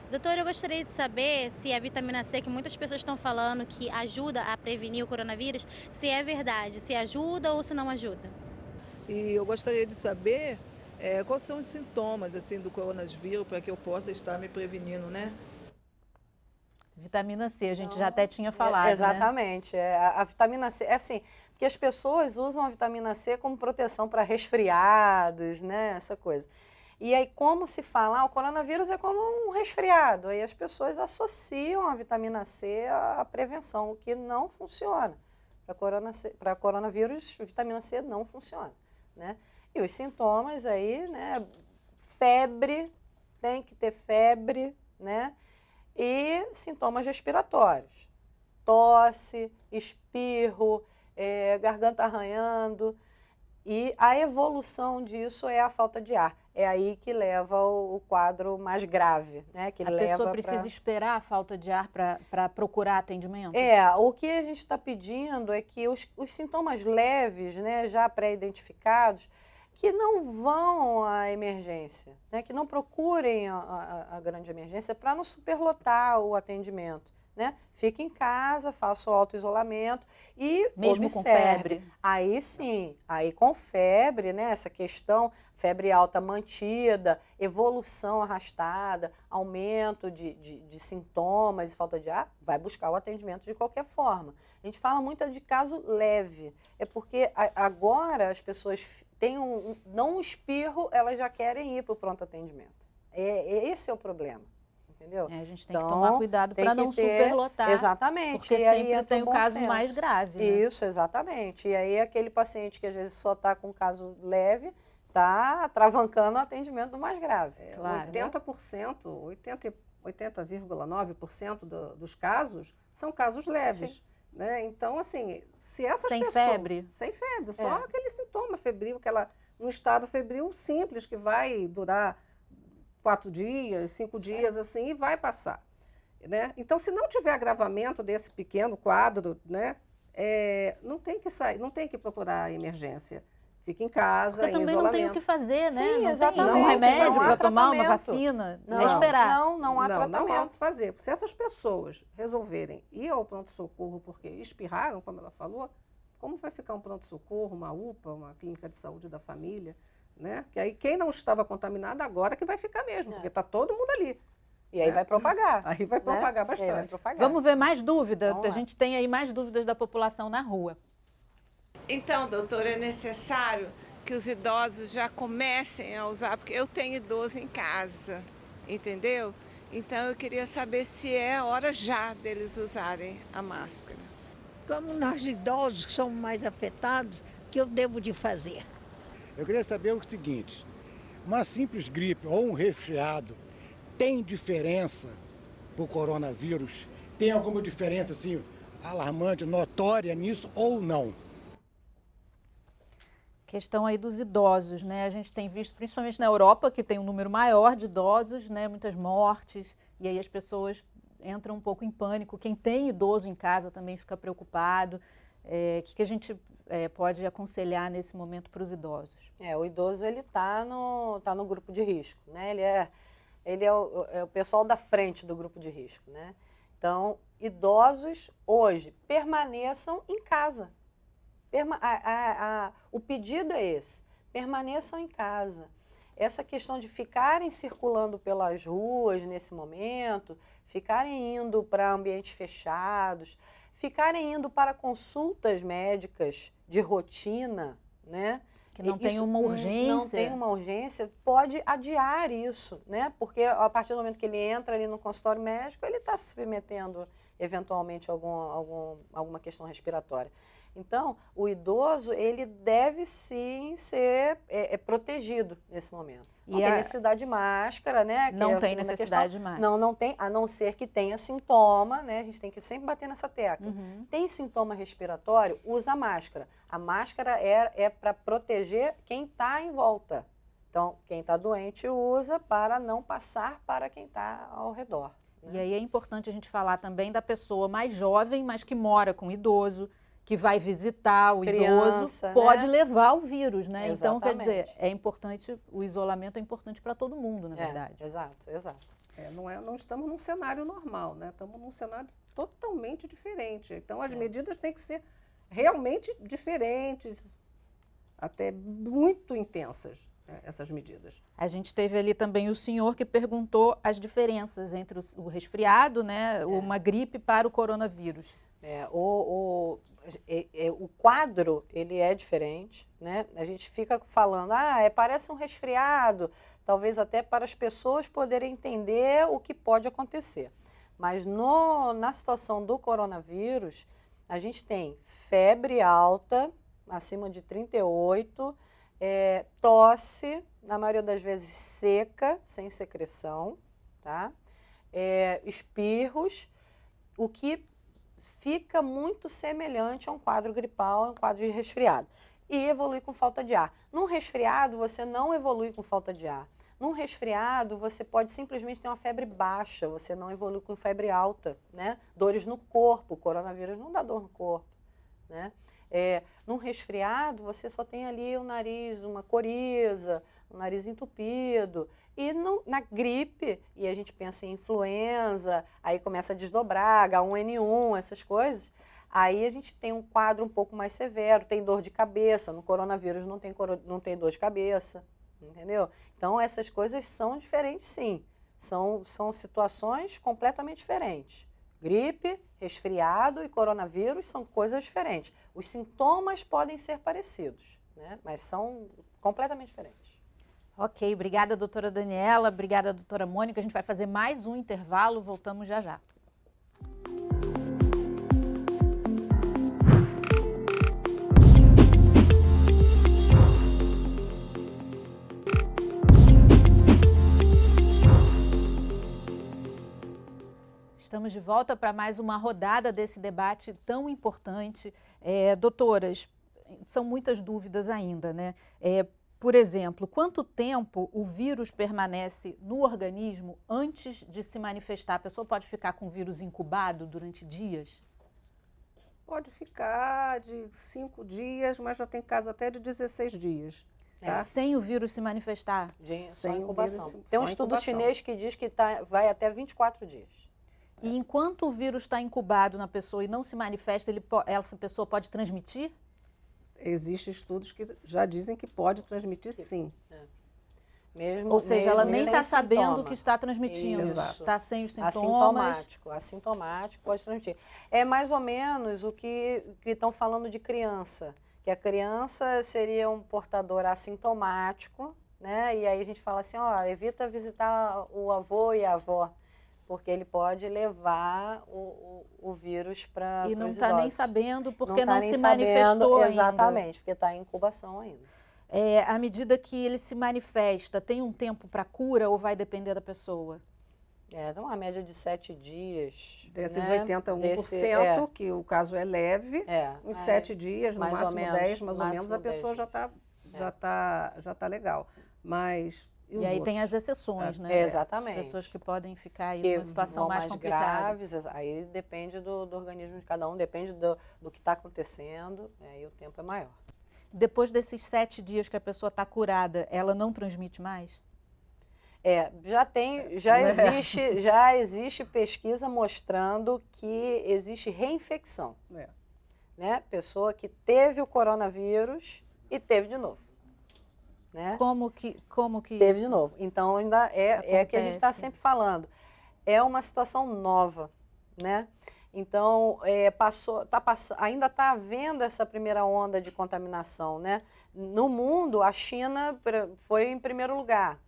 Doutora, eu gostaria de saber se a vitamina C, que muitas pessoas estão falando que ajuda a prevenir o coronavírus, se é verdade, se ajuda ou se não ajuda. E eu gostaria de saber quais são os sintomas assim, do coronavírus para que eu possa estar me prevenindo, né? Vitamina C, a gente já até tinha falado, exatamente. Né? A vitamina C, assim, porque as pessoas usam a vitamina C como proteção para resfriados, né, essa coisa. E aí, como se fala, o coronavírus é como um resfriado, aí as pessoas associam a vitamina C à prevenção, o que não funciona. Para coronavírus, vitamina C não funciona, né? E os sintomas aí, né, febre, tem que ter febre, né? E sintomas respiratórios, tosse, espirro, garganta arranhando. E a evolução disso é a falta de ar. É aí que leva o quadro mais grave, né? Que a pessoa precisa esperar a falta de ar para procurar atendimento? O que a gente está pedindo é que os sintomas leves, né, já pré-identificados, que não vão à emergência, né, que não procurem a grande emergência para não superlotar o atendimento. Né? Fique em casa, faça o auto-isolamento e mesmo observe. Com febre? Aí sim, aí com febre, né? Essa questão, febre alta mantida, evolução arrastada, aumento de sintomas e falta de ar, vai buscar o atendimento de qualquer forma. A gente fala muito de caso leve, é porque agora as pessoas têm não um espirro, elas já querem ir para o pronto atendimento. Esse é o problema. Entendeu? A gente tem que tomar cuidado para não superlotar. Exatamente. Porque sempre tem o caso mais grave. Né? Isso, exatamente. E aí aquele paciente que às vezes só está com caso leve, está atravancando o atendimento do mais grave. Claro, 80%, 80,9% dos casos são casos leves. Né? Então, assim, se essas pessoas... Sem febre, só aquele sintoma febril, um estado febril simples que vai durar 4 dias, 5 dias, assim, e vai passar. Né? Então, se não tiver agravamento desse pequeno quadro, né, não tem que sair, não tem que procurar a emergência. Fica em casa, porque em também isolamento. não tem o que fazer, né? Sim, não exatamente. tem um remédio para tomar, uma vacina, é esperar. Não há tratamento. Não há o que fazer. Se essas pessoas resolverem ir ao pronto-socorro porque espirraram, como ela falou, como vai ficar um pronto-socorro, uma UPA, uma clínica de saúde da família? Né? Que aí quem não estava contaminado agora que vai ficar mesmo, porque está todo mundo ali. E aí vai propagar. Aí vai propagar bastante. Vai propagar. Vamos ver mais dúvidas? A gente tem aí mais dúvidas da população na rua. Então, doutora, é necessário que os idosos já comecem a usar, porque eu tenho idoso em casa, entendeu? Então eu queria saber se é hora já deles usarem a máscara. Como nós idosos que somos mais afetados, o que eu devo de fazer? Eu queria saber o seguinte, uma simples gripe ou um resfriado tem diferença para o coronavírus? Tem alguma diferença assim, alarmante, notória nisso ou não? Questão aí dos idosos, né? A gente tem visto, principalmente na Europa, que tem um número maior de idosos, né? Muitas mortes, e aí as pessoas entram um pouco em pânico. Quem tem idoso em casa também fica preocupado. O que a gente pode aconselhar nesse momento para os idosos? O idoso ele tá no grupo de risco, né? Ele é o pessoal da frente do grupo de risco, né? Então, idosos hoje permaneçam em casa. O pedido é esse, permaneçam em casa. Essa questão de ficarem circulando pelas ruas nesse momento, ficarem indo para ambientes fechados, ficarem indo para consultas médicas de rotina, né? Que não tem uma urgência. Não tem uma urgência, pode adiar isso, né? Porque a partir do momento que ele entra ali no consultório médico, ele está se submetendo eventualmente a alguma questão respiratória. Então, o idoso, ele deve sim ser protegido nesse momento. Não tem necessidade de máscara, né? Não tem necessidade de máscara. Não tem, a não ser que tenha sintoma, né? A gente tem que sempre bater nessa tecla. Tem sintoma respiratório, usa máscara. A máscara é para proteger quem está em volta. Então, quem está doente usa para não passar para quem está ao redor. Né? E aí é importante a gente falar também da pessoa mais jovem, mas que mora com o idoso, que vai visitar o idoso, pode levar o vírus, né? Exatamente. Então, quer dizer, é importante, o isolamento é importante para todo mundo, na verdade. Exato. Não estamos num cenário normal, né? Estamos num cenário totalmente diferente. Então, as medidas têm que ser realmente diferentes, até muito intensas, né, essas medidas. A gente teve ali também o senhor que perguntou as diferenças entre o resfriado, né, uma gripe para o coronavírus. O quadro, ele é diferente, né? A gente fica falando, parece um resfriado, talvez até para as pessoas poderem entender o que pode acontecer. Mas na situação do coronavírus, a gente tem febre alta, acima de 38, tosse, na maioria das vezes seca, sem secreção, tá? Espirros, o que fica muito semelhante a um quadro gripal, a um quadro de resfriado. E evolui com falta de ar. Num resfriado, você não evolui com falta de ar. Num resfriado, você pode simplesmente ter uma febre baixa, você não evolui com febre alta, né? Dores no corpo, o coronavírus não dá dor no corpo, né? Num resfriado, você só tem ali o nariz, uma coriza, o nariz entupido. E na gripe, e a gente pensa em influenza, aí começa a desdobrar, H1N1, essas coisas, aí a gente tem um quadro um pouco mais severo, tem dor de cabeça, no coronavírus não tem dor de cabeça, entendeu? Então essas coisas são diferentes sim, são situações completamente diferentes. Gripe, resfriado e coronavírus são coisas diferentes. Os sintomas podem ser parecidos, né? Mas são completamente diferentes. Ok, obrigada, doutora Daniela, obrigada, doutora Mônica. A gente vai fazer mais um intervalo, voltamos já já. Estamos de volta para mais uma rodada desse debate tão importante. Doutoras, são muitas dúvidas ainda, né? Por exemplo, quanto tempo o vírus permanece no organismo antes de se manifestar? A pessoa pode ficar com o vírus incubado durante dias? Pode ficar de 5 dias, mas já tem caso até de 16 dias. Tá? Sem o vírus se manifestar? Sem incubação. Tem um estudo chinês que diz que vai até 24 dias. E enquanto o vírus está incubado na pessoa e não se manifesta, essa pessoa pode transmitir? Existem estudos que já dizem que pode transmitir sim. Ou seja, ela nem está sabendo que está transmitindo. Está sem os sintomas. Assintomático pode transmitir. É mais ou menos o que estão falando de criança. Que a criança seria um portador assintomático, né? E aí a gente fala assim, evita visitar o avô e a avó, porque ele pode levar o vírus para os idosos. E não está nem sabendo porque não se manifestou ainda. Exatamente, porque está em incubação ainda. À medida que ele se manifesta, tem um tempo para cura ou vai depender da pessoa? Então uma média de 7 dias. Desses 81%, que o caso é leve, uns 7 dias, no máximo 10, mais ou menos, a pessoa já tá legal. Mas... E aí tem as exceções, né? Exatamente. As pessoas que podem ficar aí numa situação mais complicada. Graves, aí depende do organismo de cada um, depende do que está acontecendo, aí o tempo é maior. Depois desses 7 dias que a pessoa está curada, ela não transmite mais? Já existe pesquisa mostrando que existe reinfecção. Né? Pessoa que teve o coronavírus e teve de novo. Né? Como que teve isso de novo. Então ainda é que a gente está sempre falando. É uma situação nova, né? Então ainda está havendo essa primeira onda de contaminação, né? No mundo, a China foi em primeiro lugar.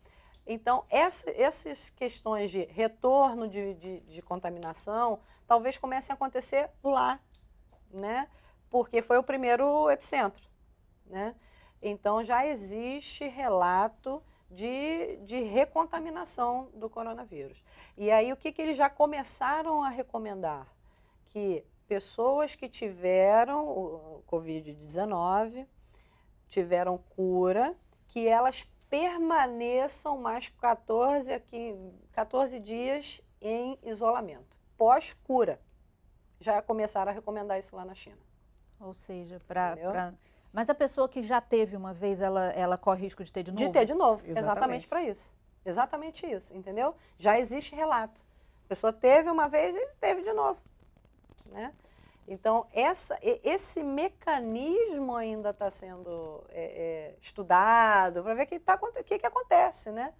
Então essas questões de retorno de contaminação talvez comecem a acontecer lá, né? porque foi o primeiro epicentro, né? Então, já existe relato de recontaminação do coronavírus. E aí, o que eles já começaram a recomendar? Que pessoas que tiveram o Covid-19, tiveram cura, que elas permaneçam mais 14 dias em isolamento, pós-cura. Já começaram a recomendar isso lá na China. Ou seja, Entendeu? mas a pessoa que já teve uma vez, ela corre risco de ter de novo? De ter de novo, Exatamente. exatamente para isso. Exatamente isso, entendeu? Já existe relato. A pessoa teve uma vez e teve de novo, né? Então, esse mecanismo ainda está sendo estudado para ver o que acontece, né?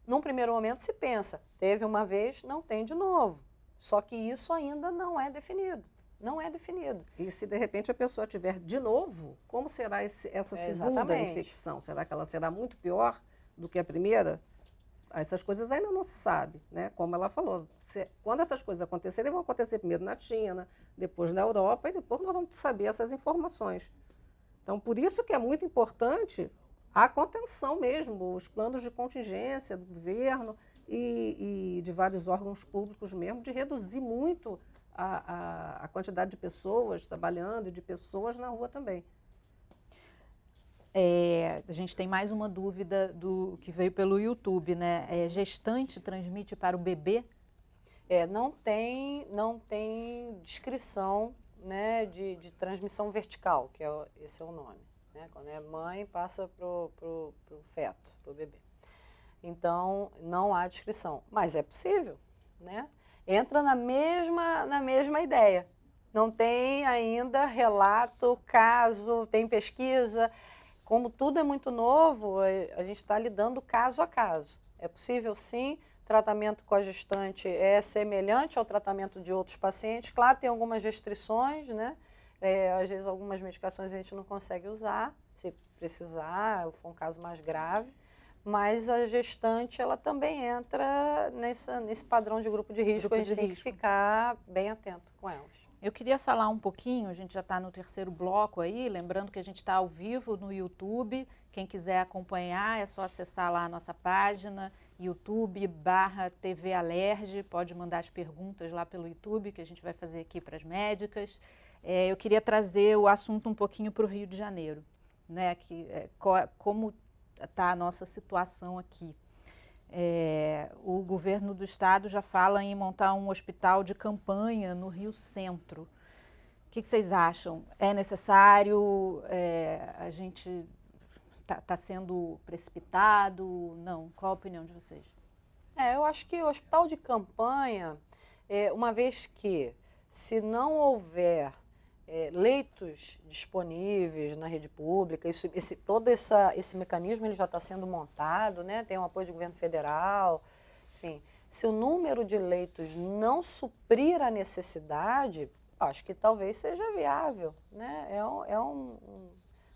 Num primeiro momento se pensa, teve uma vez, não tem de novo. Só que isso ainda não é definido. Não é definido. E se de repente a pessoa tiver de novo, como será essa segunda Exatamente. infecção? Será que ela será muito pior do que a primeira? Essas coisas ainda não se sabe, né? Como ela falou, quando essas coisas acontecerem, vão acontecer primeiro na China, depois na Europa e depois nós vamos saber essas informações. Então, por isso que é muito importante a contenção mesmo, os planos de contingência do governo e de vários órgãos públicos mesmo, de reduzir muito a quantidade de pessoas trabalhando e de pessoas na rua também. A gente tem mais uma dúvida que veio pelo YouTube, né? Gestante transmite para o bebê? Não tem descrição, né, de transmissão vertical, que esse é o nome. Né? Quando é mãe, passa para o feto, para o bebê. Então, não há descrição. Mas é possível, né? Entra na mesma ideia. Não tem ainda relato, caso, tem pesquisa. Como tudo é muito novo, a gente está lidando caso a caso. É possível, sim, tratamento com a gestante é semelhante ao tratamento de outros pacientes. Claro, tem algumas restrições, né? Às vezes, algumas medicações a gente não consegue usar, se precisar, ou for um caso mais grave. Mas a gestante, ela também entra nesse padrão de grupo de risco. A gente tem que ficar bem atento com elas. Eu queria falar um pouquinho, a gente já está no terceiro bloco aí, lembrando que a gente está ao vivo no YouTube. Quem quiser acompanhar é só acessar lá a nossa página, YouTube/TV Alerj. Pode mandar as perguntas lá pelo YouTube, que a gente vai fazer aqui para as médicas. Eu queria trazer o assunto um pouquinho para o Rio de Janeiro, né? Como está a nossa situação aqui. O governo do estado já fala em montar um hospital de campanha no Rio Centro. O que vocês acham? É necessário? A gente está sendo precipitado? Não? Qual a opinião de vocês? Eu acho que o hospital de campanha, uma vez que, se não houver leitos disponíveis na rede pública, todo esse mecanismo ele já está sendo montado, né? Tem o apoio do governo federal, enfim. Se o número de leitos não suprir a necessidade, acho que talvez seja viável, né?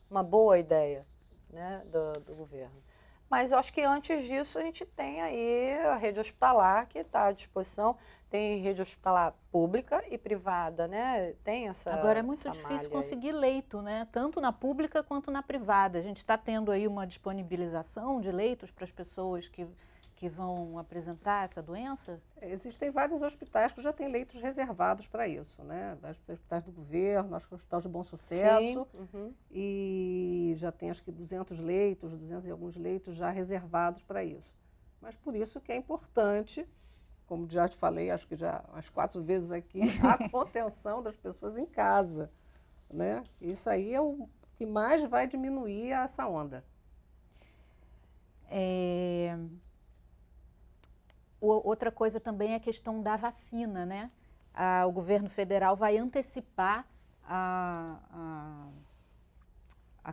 Uma boa ideia, né, do governo. Mas eu acho que antes disso a gente tem aí a rede hospitalar que está à disposição. Tem rede hospitalar pública e privada, né? Tem essa. Agora é muito difícil conseguir leito, né? Tanto na pública quanto na privada. A gente está tendo aí uma disponibilização de leitos para as pessoas que vão apresentar essa doença? Existem vários hospitais que já têm leitos reservados para isso, né? Hospitais do governo, acho que o Hospital de Bom Sucesso. Sim, uhum. E já tem acho que 200 e alguns leitos já reservados para isso. Mas por isso que é importante, como já te falei, acho que já umas 4 vezes aqui, a contenção das pessoas em casa, né? Isso aí é o que mais vai diminuir essa onda. Outra coisa também é a questão da vacina, né? O governo federal vai antecipar a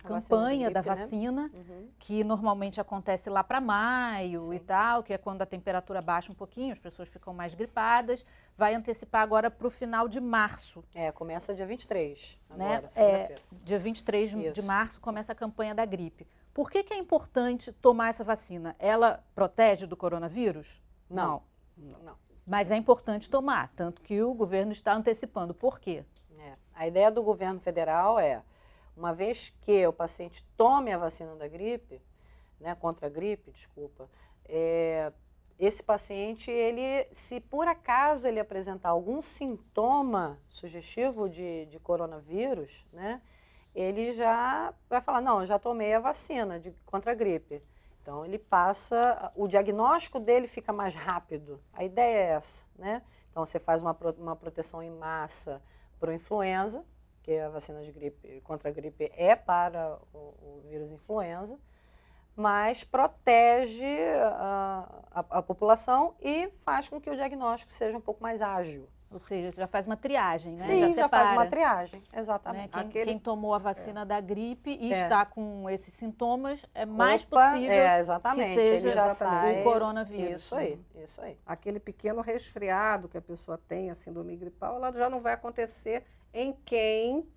campanha da vacina, né? Uhum. Que normalmente acontece lá para maio. Sim. E tal, que é quando a temperatura baixa um pouquinho, as pessoas ficam mais gripadas. Vai antecipar agora para o final de março. Começa dia 23, agora, né? Dia 23 de março começa a campanha da gripe. Por que é importante tomar essa vacina? Ela protege do coronavírus? Não. Mas é importante tomar, tanto que o governo está antecipando. Por quê? A ideia do governo federal é, uma vez que o paciente tome a vacina da gripe, né, contra a gripe, desculpa, esse paciente, se por acaso ele apresentar algum sintoma sugestivo de coronavírus, né, ele já vai falar, não, eu já tomei a vacina contra a gripe. Então, ele passa, o diagnóstico dele fica mais rápido. A ideia é essa, né? Então, você faz uma proteção em massa para o influenza, que a vacina de gripe, contra a gripe é para o vírus influenza, mas protege a população e faz com que o diagnóstico seja um pouco mais ágil. Ou seja, já faz uma triagem, né? Sim, já faz uma triagem, Né? exatamente. Quem tomou a vacina da gripe e está com esses sintomas, é mais possível exatamente, que seja ele já sai, o coronavírus. Isso aí, isso aí. Aquele pequeno resfriado que a pessoa tem, a síndrome gripal, ela já não vai acontecer em quem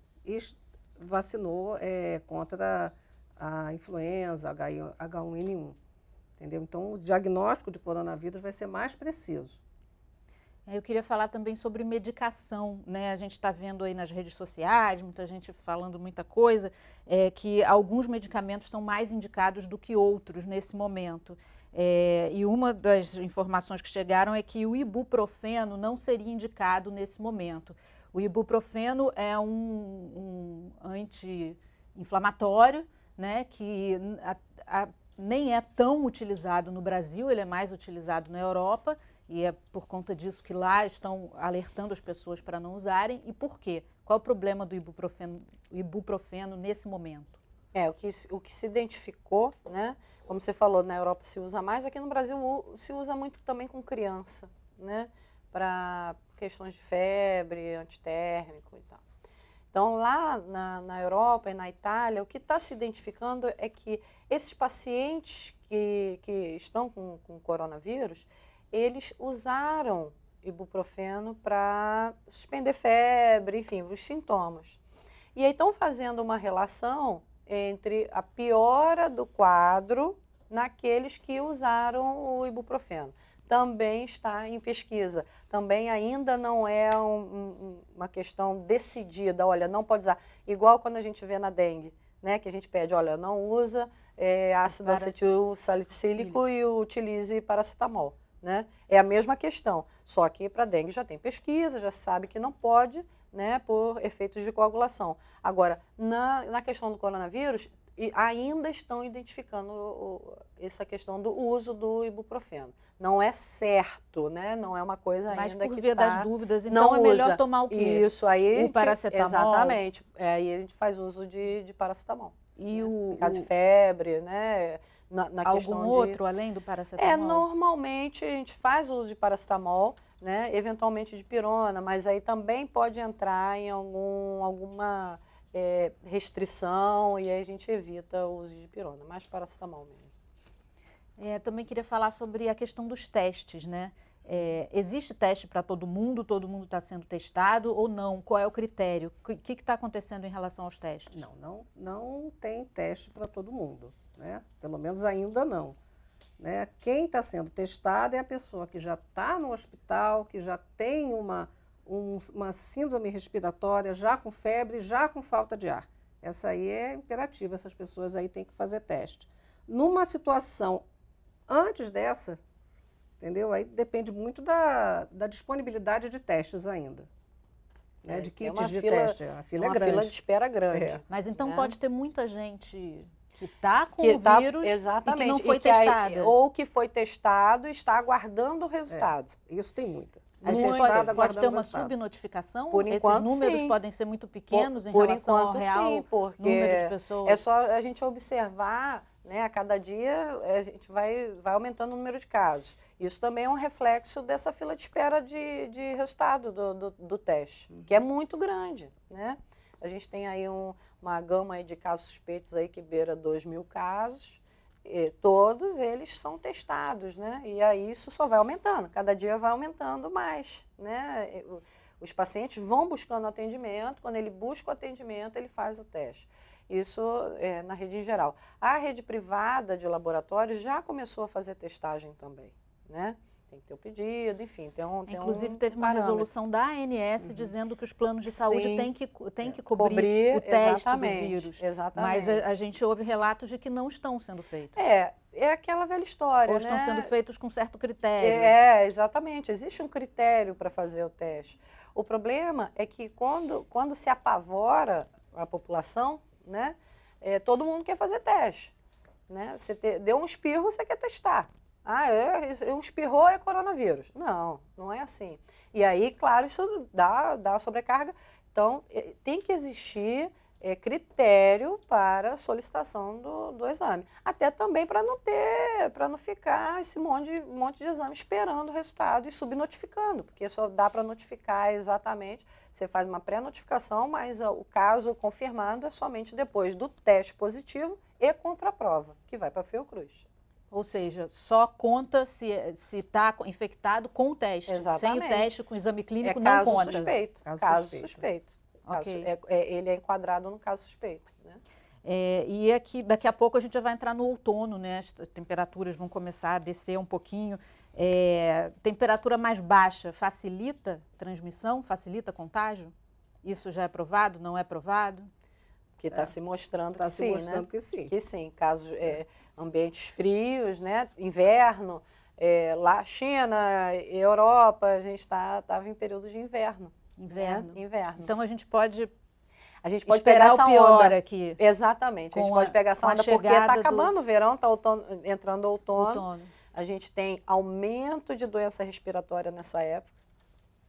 vacinou contra a influenza, H1N1. Entendeu? Então, o diagnóstico de coronavírus vai ser mais preciso. Eu queria falar também sobre medicação, né? A gente está vendo aí nas redes sociais, muita gente falando muita coisa, que alguns medicamentos são mais indicados do que outros nesse momento. E uma das informações que chegaram é que o ibuprofeno não seria indicado nesse momento. O ibuprofeno é um anti-inflamatório, né? Que nem é tão utilizado no Brasil, ele é mais utilizado na Europa. E é por conta disso que lá estão alertando as pessoas para não usarem. E por quê? Qual o problema do ibuprofeno nesse momento? O que se identificou, né? Como você falou, na Europa se usa mais, aqui no Brasil se usa muito também com criança, né? Para questões de febre, antitérmico e tal. Então, lá na Europa e na Itália, o que está se identificando é que esses pacientes que estão com coronavírus, eles usaram ibuprofeno para suspender febre, enfim, os sintomas. E aí estão fazendo uma relação entre a piora do quadro naqueles que usaram o ibuprofeno. Também está em pesquisa, também ainda não é uma questão decidida, olha, não pode usar. Igual quando a gente vê na dengue, né, que a gente pede, olha, não usa ácido acetil salicílico e utilize paracetamol. Né? É a mesma questão, só que para dengue já tem pesquisa, já sabe que não pode, né, por efeitos de coagulação. Agora, na questão do coronavírus, ainda estão identificando essa questão do uso do ibuprofeno. Não é certo, né? Não é uma coisa ainda que Mas por via das dúvidas, então é melhor tomar o quê? Isso, aí o paracetamol? Exatamente, aí a gente faz uso de paracetamol. E né? Em caso de febre, né? Algum outro além do paracetamol? Normalmente a gente faz uso de paracetamol, né, eventualmente de pirona, mas aí também pode entrar em alguma restrição e aí a gente evita o uso de pirona, mais paracetamol mesmo. Também queria falar sobre a questão dos testes, né? Existe teste para todo mundo está sendo testado ou não? Qual é o critério? O que está acontecendo em relação aos testes? Não tem teste para todo mundo. Né? Pelo menos ainda não. Né? Quem está sendo testado é a pessoa que já está no hospital, que já tem uma síndrome respiratória, já com febre, já com falta de ar. Essa aí é imperativa, essas pessoas aí têm que fazer teste. Numa situação antes dessa, entendeu? Aí depende muito da disponibilidade de testes ainda. Né? De kits de teste. A fila é grande. Uma fila de espera grande. Mas então pode ter muita gente que está com o vírus exatamente, e que não foi testada. Ou que foi testado e está aguardando o resultado. Isso tem muita. A gente pode ter uma subnotificação? Por enquanto, esses números sim. podem ser muito pequenos em relação ao real sim, porque número de pessoas? É só a gente observar, né, a cada dia a gente vai aumentando o número de casos. Isso também é um reflexo dessa fila de espera de resultado do teste, que é muito grande, né? A gente tem aí uma gama aí de casos suspeitos aí que beira 2.000 casos, e todos eles são testados, né? E aí isso só vai aumentando, cada dia vai aumentando mais, né? Os pacientes vão buscando atendimento, quando ele busca o atendimento, ele faz o teste. Isso é na rede em geral. A rede privada de laboratórios já começou a fazer testagem também, né? Tem que ter o pedido, enfim, Inclusive, teve uma parâmetro. resolução da ANS dizendo que os planos de saúde Sim. têm que cobrir o teste do vírus. Exatamente. Mas a gente ouve relatos de que não estão sendo feitos. É aquela velha história, Ou estão né? sendo feitos com certo critério. Exatamente. Existe um critério para fazer o teste. O problema é que quando se apavora a população, né, todo mundo quer fazer teste. Né? Você deu um espirro, você quer testar. Um espirrou é coronavírus. Não, não é assim. E aí, claro, isso dá sobrecarga. Então, tem que existir critério para a solicitação do exame. Até também para não ficar esse monte de exame esperando o resultado e subnotificando, porque só dá para notificar exatamente, você faz uma pré-notificação, mas o caso confirmado é somente depois do teste positivo e contraprova, que vai para a Fiocruz. Ou seja, só conta se está infectado com o teste. Exatamente. Sem o teste, com o exame clínico, não caso conta. Suspeito. Caso suspeito. Ok. Ele é enquadrado no caso suspeito. Né? E aqui, daqui a pouco a gente já vai entrar no outono, né? As temperaturas vão começar a descer um pouquinho. Temperatura mais baixa facilita transmissão, facilita contágio? Isso já é provado, não é provado? Que está se mostrando Está que se sim, mostrando né? que sim. Que sim, casos, ambientes frios, né? Inverno, lá China, Europa, a gente estava em período de inverno. Inverno. Né? Inverno. Então a gente pode esperar pegar essa o pior onda aqui. Exatamente, a gente pode pegar essa onda porque está acabando o verão, está entrando outono. A gente tem aumento de doença respiratória nessa época,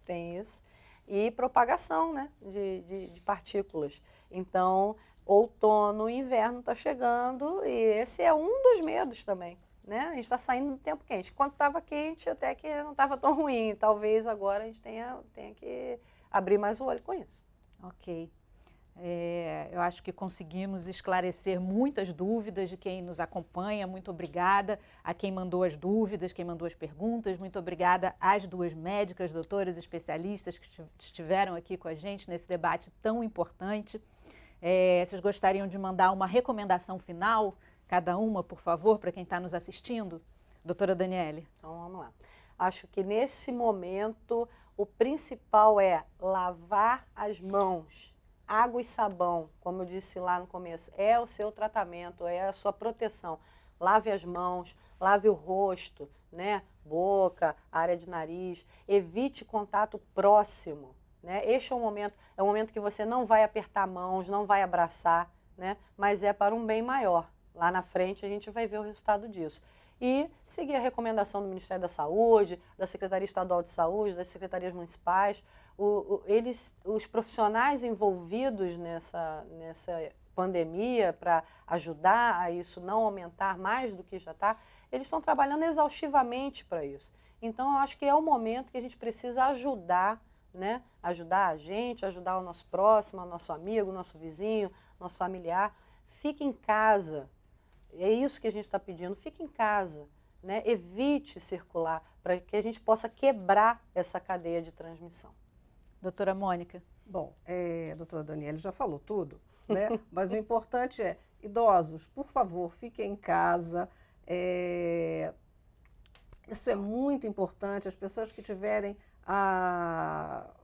tem isso, e propagação, né, de partículas. Então, outono e inverno está chegando e esse é um dos medos também. Né? A gente está saindo do tempo quente. Quando estava quente, até que não estava tão ruim. Talvez agora a gente tenha que abrir mais o olho com isso. Ok. Eu acho que conseguimos esclarecer muitas dúvidas de quem nos acompanha. Muito obrigada a quem mandou as dúvidas, quem mandou as perguntas. Muito obrigada às duas médicas, doutoras especialistas que estiveram aqui com a gente nesse debate tão importante. Vocês gostariam de mandar uma recomendação final? Cada uma, por favor, para quem está nos assistindo? Doutora Daniele. Então, vamos lá. Acho que nesse momento o principal é lavar as mãos. Água e sabão, como eu disse lá no começo, é o seu tratamento, é a sua proteção. Lave as mãos, lave o rosto, né? Boca, área de nariz. Evite contato próximo. Né? Este é um momento que você não vai apertar mãos, não vai abraçar, né? Mas é para um bem maior. Lá na frente a gente vai ver o resultado disso. E seguir a recomendação do Ministério da Saúde, da Secretaria Estadual de Saúde, das secretarias municipais. Os profissionais envolvidos nessa pandemia para ajudar a isso não aumentar mais do que já está, eles estão trabalhando exaustivamente para isso. Então, eu acho que é o momento que a gente precisa ajudar, né? Ajudar a gente, ajudar o nosso próximo, o nosso amigo, o nosso vizinho, nosso familiar. Fique em casa. É isso que a gente está pedindo, fique em casa, né? Evite circular, para que a gente possa quebrar essa cadeia de transmissão. Doutora Mônica. Bom, a doutora Daniele já falou tudo, né? Mas o importante é, idosos, por favor, fiquem em casa. Isso é muito importante, as pessoas que tiverem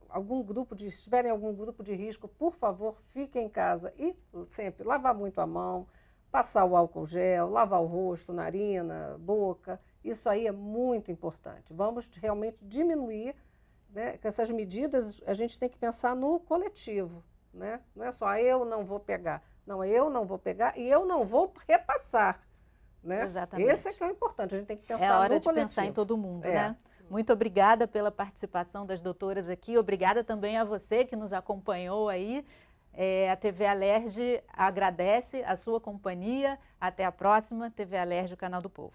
algum grupo de risco, por favor, fiquem em casa e sempre lavar muito a mão, passar o álcool gel, lavar o rosto, narina, boca, isso aí é muito importante. Vamos realmente diminuir, né? Com essas medidas, a gente tem que pensar no coletivo, né? Não é só eu não vou pegar, não, eu não vou pegar e eu não vou repassar, né? Exatamente. Esse é que é o importante, a gente tem que pensar no coletivo. É hora de coletivo. Pensar em todo mundo, né? Muito obrigada pela participação das doutoras aqui, obrigada também a você que nos acompanhou aí. A TV Alerj agradece a sua companhia. Até a próxima. TV Alerj, o canal do povo.